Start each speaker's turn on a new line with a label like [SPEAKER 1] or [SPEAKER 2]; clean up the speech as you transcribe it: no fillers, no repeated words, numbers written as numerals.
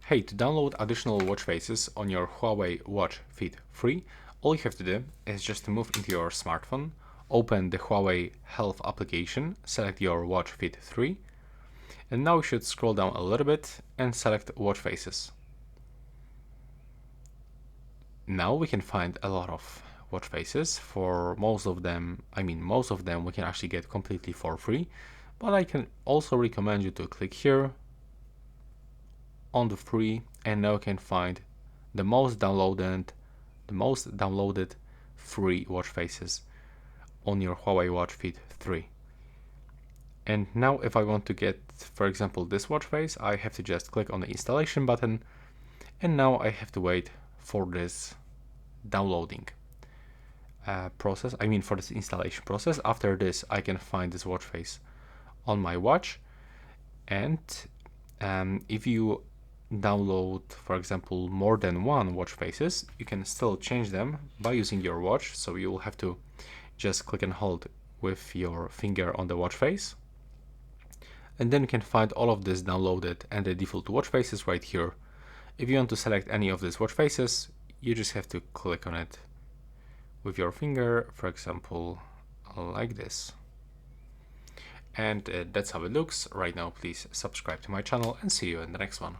[SPEAKER 1] Hey, to download additional watch faces on your HUAWEI Watch Fit free, all you have to do is just to move into your smartphone, open the HUAWEI Health application, select your Watch Fit 3, and now you should scroll down a little bit and select watch faces. Now we can find a lot of watch faces. For most of them we can actually get completely for free, but I can also recommend you to click here on the free, and now you can find the most downloaded free watch faces on your HUAWEI Watch Fit 3. And now if I want to get, for example, this watch face, I have to just click on the installation button, and now I have to wait for this downloading process, for this installation process. After this, I can find this watch face on my watch, and if you download, for example, more than one watch faces, you can still change them by using your watch. So you will have to just click and hold with your finger on the watch face, and then you can find all of this downloaded and the default watch faces right here. If you want to select any of these watch faces, you just have to click on it with your finger, for example, like this. And that's how it looks right now. Please subscribe to my channel and see you in the next one.